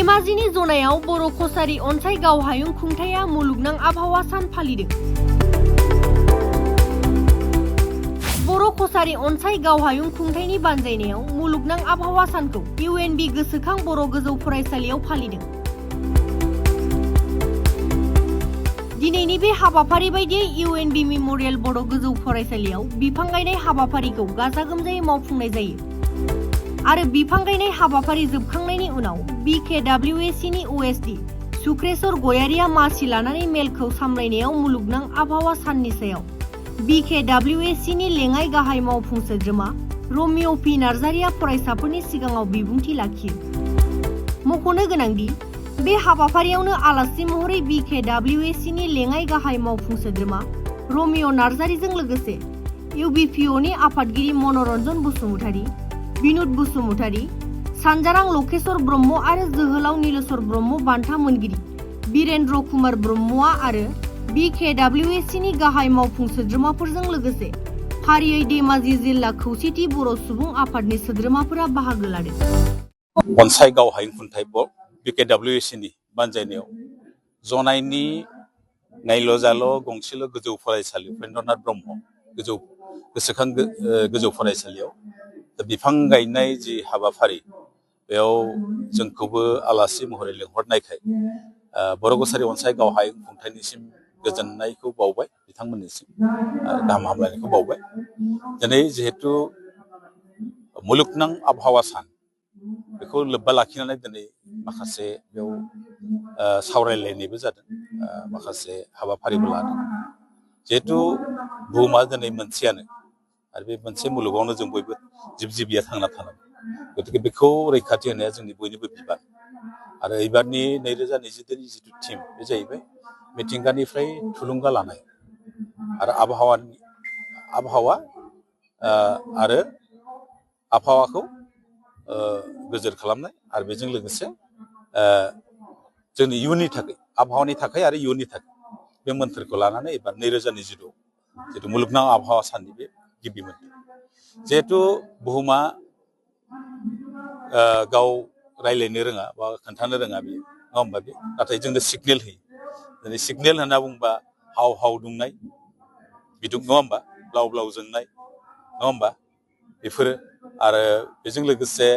धेमाजिनि जनायाव बर' कसारी अनसाय गावहायुं खुंथाया मुलुगनां आबहावा सान फालिदों। बर' कसारी अनसाय गावहायुं खुंथायनि बानजायनायाव मुलुगनां आबहावा सानखौ UNB गोसोखां बर' गोजौ फरायसालियाव फालिदों। दिनैनि बे हाबाफारि बायदियै UNB मेम'रियेल बर' गोजौ फरायसालियाव बिफां गायनाय हाबाफारिखौ गाजा गोमजायै मावफुंनाय जायो आरो बिफां गायनाय हाबाफारि जोबखांनायनि उनाव BKWAC नि OSD सुक्रेश्वर गयारिया मासि लानानै मेलखौ सामलायनायाव मुलुगनां आबहावा साननि सायाव BKWAC नि लेङाइ गाहाय मावफुं सोद्रोमा रमिअ पि नार्जारिया फरायसाफोरनि सिगाङाव बिबुंथि लाखियो। मख'नो गोनांदि बे हाबाफारियावनो आलासि महरै BKWAC नि लेङाइ गाहाय मावफुं सोद्रोमा रमिअ नार्जारिजों लोगोसे UBPO नि आफादगिरि मनरन्जन बसुमतारी, बिनुद बसुमतारी, सानजारां लकेश्वर ब्रह्म आरो जोहोलाव नीलेश्वर ब्रह्म बान्था मोनगिरि बिरेन्द्र कुमार ब्रह्मआ आरो BKWAC नि गाहाय मावफुं सोद्रोमाफोरजों लोगोसे फारियै धेमाजि जिल्ला खौसेथि बर' सुबुं आफादनि सोद्रोमाफोरा बाहागो लादों। अनसाय गावहायुं खुंथाय BKWAC नि बानजायनायाव जनायनि नायल' जाल' गंसेल' गोजौ फरायसालि उपेन्द्रनाथ ब्रह्म गोसोखां गोजौ फरायसालियाव बिफां गायनाय जि हाबाफारि बेयाव जोंखौबो आलासि महरै लिंहरनायखाय बर' कसारी अनसाय गावहायुं खुंथायनिसिम गोजोननायखौ बावबाय, बिथांमोननिसिम गाहाम हामलायनायखौ बावबाय। दिनै जिहेतु मुलुगनां आबहावा सान बेखौ लोब्बा लाखिनानै दिनै माखासे बेयाव सावरायलायनायबो जादों, माखासे हाबाफारिबो लादों। जिहेतु बुहुमा दिनै मोनसेयानो आरो बे मोनसे मुलुगावनो जों बयबो जिब जिबिया थांना थानांगौ। गतिके बेखौ रैखाथि होनाया जोंनि बयनिबो बिबान। आरो एबारनि 2022 जिथु थिम बे जाहैबाय मिथिंगानिफ्राय थुलुंगा लानाय आरो आबहावा आरो आबहावाखौ गोजोर खालामनाय आरो बेजों लोगोसे जोंनि इयुननि थाखाय आबहावानि थाखाय आरो इयुननि थाखाय बे मोन्थोरखौ लानानै एबार 2022 जिथु मुलुगनां आबहावा साननि बे गिबि मोन्थोर। जिहेतु बुहुमा गाव रायज्लायनो रोङा बा खोन्थानो रोङा बेयो, नङा होमबा? बे नाथाय जोंनो सिगनेल होयो। दिनै सिगनेल होनना बुंबा हाव हाव दुंनाय बिदुं, नङा होमबा? ब्लाव ब्लाव जोंनाय, नङा होमबा? बेफोरो आरो बेजों लोगोसे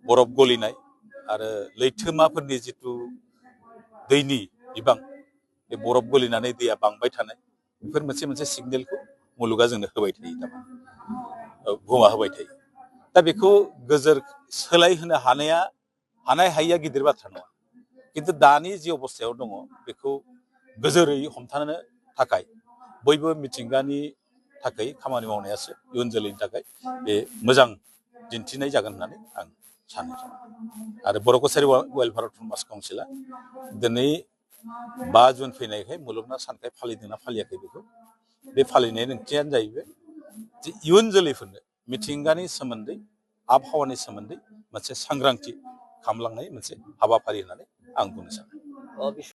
बरफ गलिनाय आरो लैथोमाफोरनि जिथु दैनि बिबां बे बरफ गलिनानै दैया बांबाय थानाय, बेफोर मोनसे मोनसे सिगनेलखौ मुलुगा जोंनो होबाय थायो, थारमाने बुहुमा होबाय थायो। दा बेखौ गोजोर सोलायहोनो हानाय हायिया गिदिर बाथ्रा नङा, खिन्थु दानि जि अबस्थायाव दङ बेखौ गोजोरै हमथानो थाखाय बयबो मिथिंगानि थाखाय खामानि मावनायासो इयुन जोलैनि थाखाय बे मोजां दिन्थिनाय जागोन होननानै आं सानो। आरो बर' कसारी वेलफेयार अट'नमास काउन्सिला दिनै 5 जुन फैनायखाय मुलुगनां सानखाय फालिदोंना फालियाखै बेखौ, बे फालिनायनि ओंथियानो जाहैबाय जे इयुन जोलैफोरनो मिथिंगानि सोमोन्दै आबहावानि सोमोन्दै मोनसे सांग्रांथि खालामलांनाय मोनसे हाबाफारि होननानै आं बुंनो सानो।